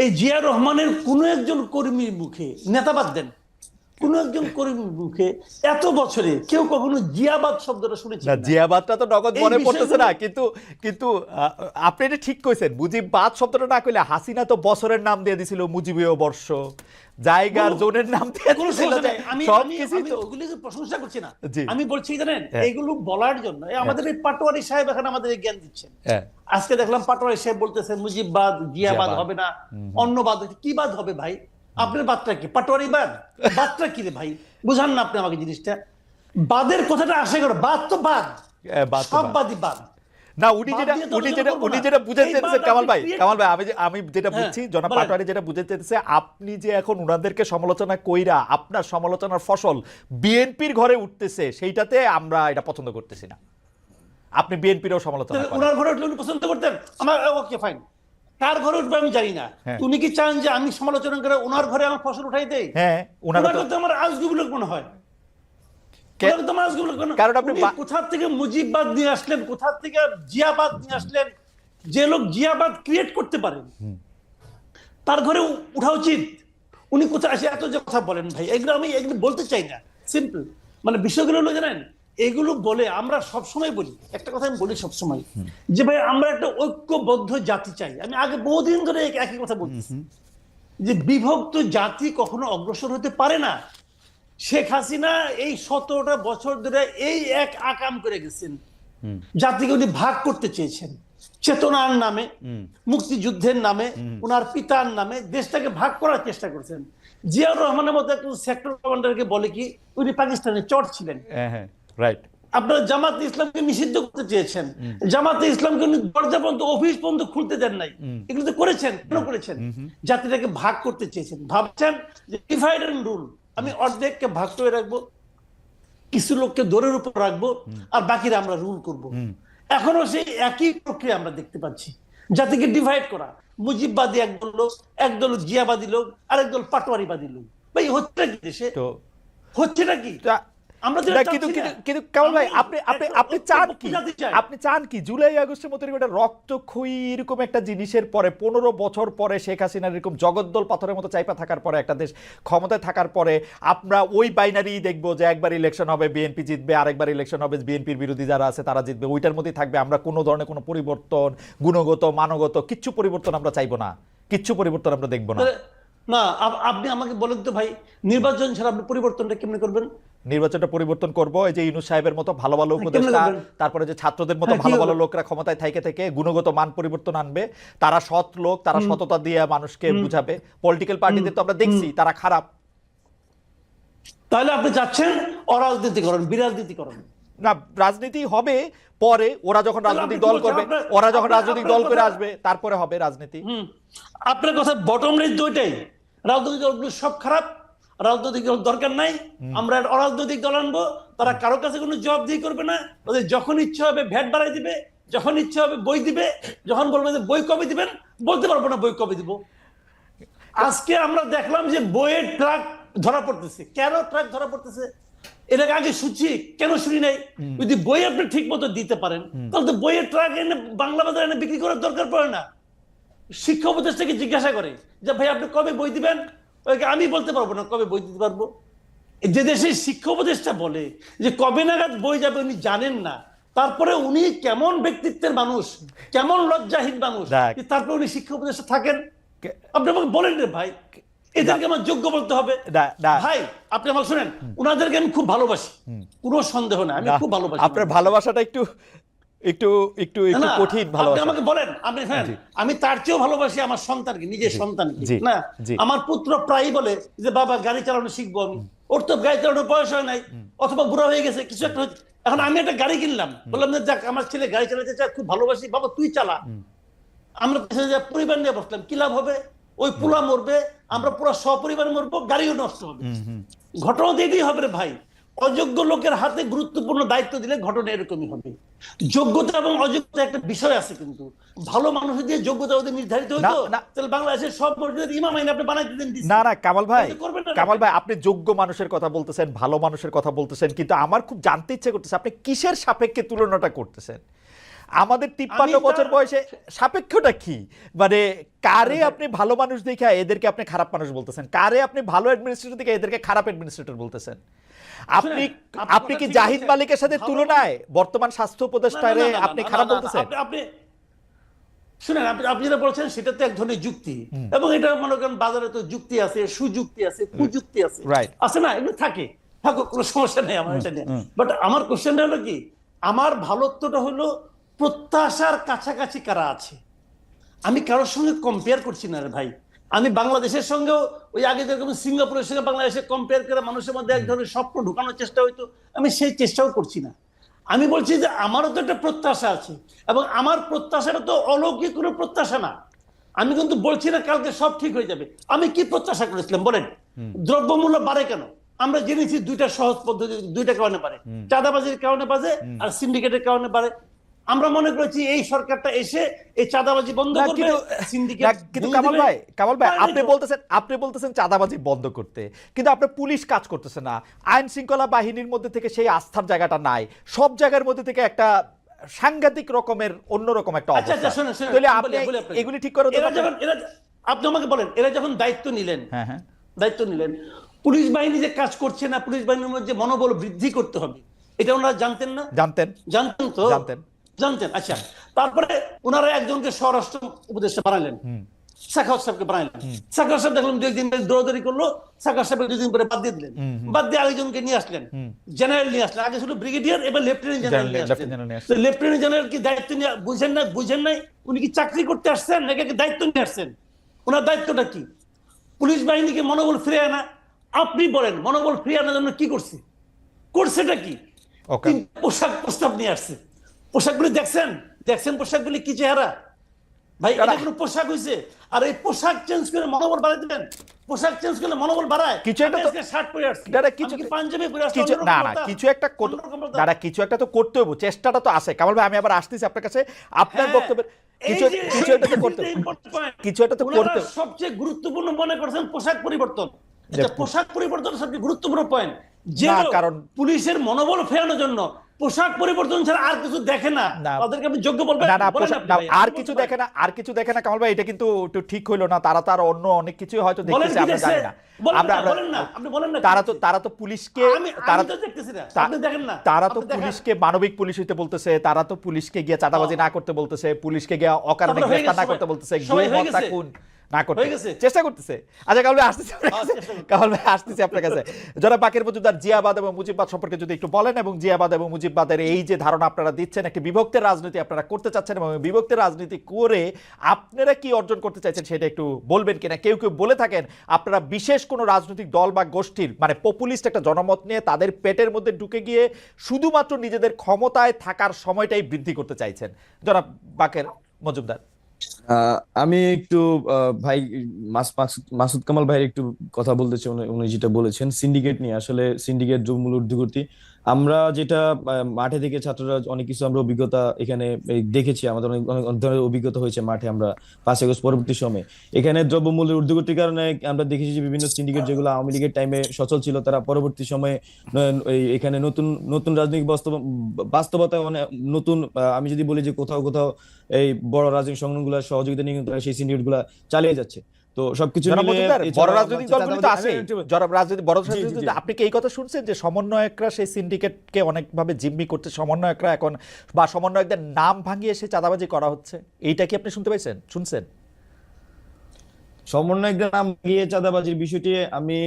এই জিয়া রহমানের কোন একজন কর্মীর মুখে, নেতাবাদ দেন, কোন একজন কর্মীর মুখে এত বছরে কেউ কখনো জিয়াবাদ শব্দটা শুনেছে না, কিনা? জিয়াবাদটা তো নগদ এই মনে পড়তেছে না, বিষয়গুলো কিন্তু কিন্তু আপনি এটা ঠিক কইছেন। মুজিববাদ শব্দটা না কইলে হাসিনা তো বছরের নাম দিয়ে দিছিল মুজিবীয় বর্ষ, জায়গার বলুন, জোনের নাম দিয়ে কোনো দিছিল, সমস্যা নাই। আমি সব আমি কিছুই আমি তো। ওগুলিকে প্রশংসা করছি না। জি, আমি বলছি জানেন, হ্যাঁ, এগুলো বলার জন্য আমাদের এই পাটোয়ারি সাহেব এখন আমাদের জ্ঞান দিচ্ছেন। হ্যাঁ, আজকে দেখলাম পাটোয়ারি সাহেব বলতেছে মুজিববাদ জিয়াবাদ জিয়াবাদ। হবে না, অন্য বাদ হচ্ছে। কি বাদ হবে ভাই? আপনার বাদটা কি? পাটোয়ারি বাদ? বাদটা কি রে ভাই? বুঝান না আপনি আমাকে জিনিসটা। বাদের কথাটা আসে করো, বাদ তো বাদ, বাদ তো সব বাদ। বাদই বাদ। না, উনি বাদ যেটা দিয়ে তো উনি আলোচনা যেটা করবো উনি না। যেটা বুঝাতে এই চেয়েছে বাদ কামাল আপনি ভাই, create কামাল ভাই, করেন। আমি যেটা হ্যাঁ, বুঝছি, জনাব বলেন। পাটোয়ারি যেটা বুঝাতে চেয়েছে, আপনি যে এখন উনাদেরকে সমালোচনা কইরা আপনার সমালোচনার ফসল বিএনপির ঘরে উঠতেছে, সেইটাতে আমরা এটা পছন্দ করতেছি না। আপনি বিএনপিরও সমালোচনা তাহলে করেন। ওনার ঘরে উঠলে উনি পছন্দ করতেন? আমার ওকে ফাইন। কার ঘরে উঠবে আমি জানি না। হ্যাঁ, উনি কি চান যে আমি সমালোচনা করে ওনার ঘরে আমার ফসল উঠাই দেই? হ্যাঁ, ওনারা তো ওনাকে তো আমার আজগুবি লোক মনে হয়। কে- ওনাকে তো আমার আজগুবি লোক মনে হয়। কারণ আপনি উনি কোথা থেকে মুজিববাদ নিয়ে আসলেন, কোথা থেকে জিয়াবাদ নিয়ে আসলেন? যে লোক জিয়াবাদ ক্রিয়েট করতে পারেন তার ঘরে উঠা উচিত। উনি কোথায় আসে এত যে কথা বলেন ভাই, এগুলো বলতে চাই না। সিম্পল মানে বিষয়গুলো হলো জানেন, এগুলো বলে আমরা সবসময় বলি একটা কথা, আমি বলি সবসময় যে ভাই আমরা একটা ঐক্যবদ্ধ জাতি চাই। আমি আগে বহুদিন ধরে একই কথা বলতেছি যে বিভক্ত জাতি কখনো অগ্রসর হতে পারে না। শেখ হাসিনা এই 17টা বছর ধরে এই এক আকাম করে গেছেন। জাতিকে উনি ভাগ করতে চেয়েছেন চেতনার নামে, মুক্তিযুদ্ধের নামে, উনার পিতার নামে দেশটাকে ভাগ করার চেষ্টা করছেন। জিয়াউর রহমানের মতো একজন সেক্টর কমান্ডারকে বলে কি উনি পাকিস্তানে চর ছিলেন। হ্যাঁ, হ্যাঁ, রাইট। আপনারা জামাতে ইসলামকে নিষিদ্ধ করতে চেয়েছেন, জামাতে ইসলামকে উনি দরজা পর্যন্ত, অফিস পর্যন্ত খুলতে দেন নাই। এগুলো তো করেছেন, কেন করেছেন? জাতিটাকে ভাগ করতে চেয়েছেন। ভাবছেন যে ডিভাইড এন্ড রুল, আমি অর্ধেককে ভাগ করে রাখবো, কিছু লোককে দৌড়ের উপর রাখবো, আর বাকিরা আমরা রুল করব। এখনো সেই একই প্রক্রিয়া আমরা দেখতে পাচ্ছি, জাতিকে ডিভাইড করা। মুজিববাদী একদল লোক, একদল জিয়াবাদী লোক, আরেকদল পাটোয়ারিবাদী লোক। ভাই হচ্ছে কি দেশে? তো হচ্ছে নাকি? আমরা তো না, কিন্তু কিন্তু কিন্তু কামাল ভাই, আপনি আপনি আপনি চান কি? আপনি চান কি জুলাই আগস্টের মতো এরকম একটা রক্তক্ষয়ী এরকম একটা জিনিসের পরে, 15 বছর পরে, শেখ হাসিনার এরকম জগদ্দল পাথরের মতো চাইপা থাকার পরে, একটা দেশ ক্ষমতায় থাকার পরে আমরা ওই বাইনারি দেখবো যে একবার ইলেকশন হবে বিএনপি জিতবে, আরেকবার ইলেকশন হবে বিএনপির বিরোধী যারা আছে তারা জিতবে, ওইটার মধ্যেই থাকবে। আমরা কোনো ধরনের কোনো পরিবর্তন, গুণগত মানগত কিচ্ছু পরিবর্তন আমরা চাইবো না, কিচ্ছু পরিবর্তন আমরা দেখবো না। না, আপনি আমাকে বলেন তো ভাই, নির্বাচন ছাড়া আপনি পরিবর্তনটা কেমনে করবেন? নির্বাচনটা পরিবর্তন করব এই যে ইউনূস সাহেবের মতো ভালো ভালো কেমনে উপদেষ্টা, করবেন? তারপরে যে ছাত্রদের মতো হ্যাঁ, কি ভালো ভালো হবে? লোকরা ক্ষমতায় থেকে থেকে গুণগত মান পরিবর্তন আনবে। তারা সৎ লোক, তারা সততা দিয়ে মানুষকে বুঝাবে। পলিটিক্যাল পার্টিদের তো আমরা দেখছি তারা খারাপ। তাহলে আপনি চাচ্ছেন অরাজনীতিকরণ, বিরাজনীতিকরণ। না, রাজনীতি হবে পরে, ওরা যখন তাহলে রাজনৈতিক আপনি দল কি বলছেন? করবে, ওরা যখন রাজনৈতিক দল করে আপনার আসবে তারপরে হবে রাজনীতি। আপনার কথা বটম লাইন দুইটাই, রাজনৈতিক দলগুলো সব খারাপ, রাজনৈতিক দল দরকার নাই, আমরা একটা অরাজনৈতিক দল আনবো, তারা কারো কাছে কোনো জবাবদিহি করবে না, ওদের যখন ইচ্ছা হবে ভ্যাট বাড়াই দিবে, যখন ইচ্ছা হবে বই দিবে, যখন বলবে যে বই কবে দিবেন বলতে পারবো না বই কবে দিব। আজকে আমরা দেখলাম যে বইয়ের ট্রাক ধরা পড়তেছে। কেন ট্রাক ধরা পড়তেছে? এর আগে শুনছি, কেন শুনি নাই? যদি বই আপনি ঠিক মতো দিতে পারেন তাহলে তো বইয়ের ট্রাক এনে বাংলা বাজারে এনে বিক্রি করার দরকার পড়ে না। শিক্ষা উপদেষ্টাকে জিজ্ঞাসা করে যে ভাই আপনি কবে বই দিবেন, ওকে আমি বলতে পারবো না কবে বই দিতে পারবো। যে দেশে শিক্ষা উপদেষ্টা বলে যে কবে নাগাদ বই যাবে উনি জানেন না, তারপরে উনি কেমন ব্যক্তিত্বের মানুষ, কেমন লজ্জাহীন মানুষ, তারপরে উনি শিক্ষা উপদেষ্টা থাকেন? আপনি আমাকে বলেন রে ভাই, এদেরকে আমার যোগ্য বলতে হবে? ভাই আপনি আমাকে শুনেন, উনাদেরকে আমি খুব ভালোবাসি, কোনো সন্দেহ না, আমি খুব ভালোবাসি। আপনার ভালোবাসাটা একটু একটু একটু একটু কঠিন আপনি ভালোবাসা। আমাকে বলেন, আপনি হ্যাঁ, আমি তার চেয়েও ভালোবাসি আমার সন্তানকে, নিজের সন্তানকে। না, আমার পুত্র প্রায়ই বলে যে বাবা গাড়ি চালানো শিখবো আমি, ওর তো গাড়ি চালানোর বয়স হয় নাই, অথবা বুড়া হয়ে গেছে, কিছু একটা হচ্ছে। এখন আমি একটা গাড়ি কিনলাম, বললাম যে যাক আমার ছেলে গাড়ি চালাতে চায়, খুব ভালোবাসি, বাবা তুই চালা। আমরা পরিবার নিয়ে বসলাম, কি লাভ হবে? ওই পোলা মরবে, আমরা পুরো সপরিবার মরবো, গাড়িও নষ্ট হবে। ঘটনা দেখেই হবে রে ভাই। অযোগ্য লোকের হাতে গুরুত্বপূর্ণ দায়িত্ব দিলে ঘটনা এরকমই হবে। যোগ্যতা এবং অযোগ্যতা একটা বিষয় আছে, কিন্তু ভালো মানুষ দিয়ে যোগ্যতা ওদের নির্ধারিত হইতো তাহলে বাংলাদেশের সব মসজিদের ইমাম আইন আপনি বানাই দিতেন। না না কামাল ভাই, কামাল ভাই আপনি যোগ্য মানুষের কথা বলতেছেন, ভালো মানুষের কথা বলতেছেন, কিন্তু আমার খুব জানতে ইচ্ছে করতেছে আপনি কিসের সাপেক্ষে তুলনাটা করতেছেন? আমাদের 53 বছর বয়সে সাপেক্ষটা কি? মানে কারে আপনি ভালো মানুষ দেখে এদেরকে আপনি খারাপ মানুষ বলতেছেন, কারে আপনি ভালো অ্যাডমিনিস্ট্রেটর দেখে এদেরকে খারাপ অ্যাডমিনিস্ট্রেটর বলতেছেন? আপনি আপনি কি জাহিদ মালিকের সাথে তুলনায় বর্তমান স্বাস্থ্য উপদেষ্টারে আপনি খারাপ বলতেছেন? আপনি শুনেন, আপনি যেটা বলছেন সেটা তো এক ধরনের যুক্তি, এবং এটা মনে করেন বাজারে তো যুক্তি আছে, সুযুক্তি আছে, কুযুক্তি আছে, আছে না? এগুলো থাকে, থাকুক, কোনো সমস্যা নেই আমার এটা নিয়ে। বাট আমার কোশ্চেনটা হলো কি, আমার ভালোত্বটা হলো প্রত্যাশার কাছাকাছি কারা আছে। আমি কারোর সঙ্গে কম্পেয়ার করছি না রে ভাই। আমি বাংলাদেশের সঙ্গেও ওই আগে যেরকম সিঙ্গাপুরের সঙ্গে বাংলাদেশে কম্পেয়ার করে মানুষের মধ্যে এক ধরনের স্বপ্ন ঢুকানোর চেষ্টা হইতো, আমি সেই চেষ্টাও করছি না। আমি বলছি যে আমারও তো একটা প্রত্যাশা আছে, এবং আমার প্রত্যাশাটা তো অলৌকিক কোনো প্রত্যাশা না। আমি কিন্তু বলছি না কালকে সব ঠিক হয়ে যাবে। আমি কি প্রত্যাশা করেছিলাম বলেন? দ্রব্যমূল্য বাড়ে কেন? আমরা জেনেছি দুইটা সহজ পদ্ধতি, দুইটা কারণে বাড়ে, চাঁদাবাজির কারণে বাড়ে আর সিন্ডিকেটের কারণে বাড়ে। আমরা মনে করেছি এই সরকারটা এসে এই চাঁদাবাজি বন্ধ করবে, সিন্ডিকেট। কিন্তু কামাল ভাই আপনি বলতেছেন চাঁদাবাজি বন্ধ করতে, কিন্তু আপনার পুলিশ কাজ করতেছে না, আইন শৃঙ্খলা বাহিনীর মধ্যে থেকে সেই আস্থার জায়গাটা নাই, সব জায়গার মধ্যে থেকে একটা সাংঘাতিক রকমের অন্যরকম একটা অবস্থা। তাহলে আপনি এগুলি ঠিক করে আপনি আমাকে বলেন, এরা যখন দায়িত্ব নিলেন, পুলিশ বাহিনী যে কাজ করছে না, পুলিশ বাহিনীর মধ্যে মনোবল বৃদ্ধি করতে হবে, এটা ওনারা জানতেন না? জানতেন তো? জানতেন। আচ্ছা, তারপরে ওনারা একজনকে স্বরাষ্ট্র উপদেষ্টা বানালেন, সাখাওয়াত সাহেবকে বানালেন। সাখাওয়াত সাহেব দেখলাম 2 দিন দৌড়াদৌড়ি করলো, সাখাওয়াত সাহেব 2 দিন পরে বাদ দিয়ে দিলেন, বাদ দিয়ে আরেকজনকে নিয়ে আসলেন, জেনারেল নিয়ে আসলেন। আগে ছিল ব্রিগেডিয়ার, এবার লেফটেন্যান্ট জেনারেল নিয়ে আসলেন। লেফটেন্যান্ট জেনারেল কি দায়িত্ব নিয়ে বুঝেন নাই? উনি কি চাকরি করতে আসছেন নাকি দায়িত্ব নিয়ে আসছেন? ওনার দায়িত্বটা কি? পুলিশ বাহিনীকে মনোবল ফিরে আনা। আপনি বলেন, মনোবল ফিরে আনার জন্য কি করছেটা কি? পোশাক প্রস্তাব নিয়ে আসছে। পোশাকগুলি দেখছেন পোশাকগুলি কি চেহারা ভাই? এটা কোনো পোশাক হইছে? আর এই পোশাক চেঞ্জ করে মনোবল বাড়াই দিবেন? পোশাক চেঞ্জ করলে মনোবল বাড়ায়? কিছু একটা তো শার্ট পরে আসছি, পাঞ্জাবি পরে আসছি, কিছু একটা তো করতে হবে, চেষ্টাটা তো আছে। কামাল ভাই আমি আবার আসতেছি আপনার কাছে, আপনার বক্তব্যের কিছু একটা তো করতে সবচেয়ে গুরুত্বপূর্ণ মনে করছেন পোশাক পরিবর্তন। পোশাক পরিবর্তন সবচেয়ে গুরুত্বপূর্ণ পয়েন্ট, যে কারণ পুলিশের মনোবল ফেরানোর জন্য পোশাক পরিবর্তন ছাড়া আর কিছু দেখে না। তাদেরকে আপনি যোগ্য বলবেন না? আর কিছু দেখে না কামাল ভাই, এটা কিন্তু একটু ঠিক হইলো না। তারা তার অন্য অনেক কিছু হয়তো দেখতেছে, আমরা জানি না। তারা তো পুলিশকে মানবিক পুলিশ হইতে বলতেছে, তারা তো পুলিশকে গিয়ে চাঁদাবাজি না করতে বলতেছে, পুলিশকে গিয়ে অকারণে গ্রেফতার না করতে বলতেছে, না করতে চেষ্টা করতেছে। আচ্ছা কামাল ভাই আসতেছে আপনার কাছে। যারা বাকের মজুমদার জিয়াবাদ এবং মুজিববাদ সম্পর্কে যদি একটু বলেন, এবং জিয়াবাদ এবং মুজিববাদের এই যে ধারণা আপনারা দিচ্ছেন, একটি বিভক্তের রাজনীতি আপনারা করতে চাচ্ছেন, এবং বিভক্তের রাজনীতি করে আপনারা কি অর্জন করতে চাইছেন সেটা একটু বলবেন কিনা? কেউ বলে থাকেন আপনারা বিশেষ কোনো রাজনৈতিক দল বা গোষ্ঠীর মানে পপুলিস্ট একটা জনমত নিয়ে তাদের পেটের মধ্যে ঢুকে গিয়ে শুধুমাত্র নিজেদের ক্ষমতায় থাকার সময়টাই বৃদ্ধি করতে চাইছেন। জনাব বাকের মজুমদার। আমি একটু ভাই মাসুদ কামাল ভাইয়ের একটু কথা বলতে চাই। উনি যেটা বলেছেন সিন্ডিকেট নিয়ে, আসলে সিন্ডিকেট মূল ঊর্ধ্বগতি আমরা যেটা মাঠে থেকে ছাত্ররা অনেক কিছু আমরা অভিজ্ঞতা এখানে দেখেছি, আমাদের অনেক ধরনের অভিজ্ঞতা হয়েছে মাঠে। আমরা 5 আগস্ট পরবর্তী সময়ে এখানে দ্রব্যমূল্যের ঊর্ধ্বগতির কারণে আমরা দেখেছি যে বিভিন্ন সিন্ডিকেট যেগুলো আওয়ামী লীগের টাইমে সচল ছিল, তারা পরবর্তী সময়ে এখানে নতুন রাজনৈতিক বাস্তবতায় নতুন, আমি যদি বলি যে কোথাও কোথাও এই বড় রাজনৈতিক সংগঠনগুলোর সহযোগিতা নিয়ে তারা সেই সিন্ডিকেট গুলা চালিয়ে যাচ্ছে। তো সবকিছু বড় রাজনৈতিক দলগুলো তো আছে, আপনি কি এই কথা শুনছেন যে সমন্বয়করা সেই সিন্ডিকেটকে অনেকভাবে জিম্মি করতে, সমন্বয়করা এখন বা সমন্বয়কদের নাম ভাঙিয়ে সে চাঁদাবাজি করা হচ্ছে? এইটা কি আপনি শুনছেন? সমন্বয়কদের নাম গিয়ে চাঁদাবাজির বিষয়টি আমি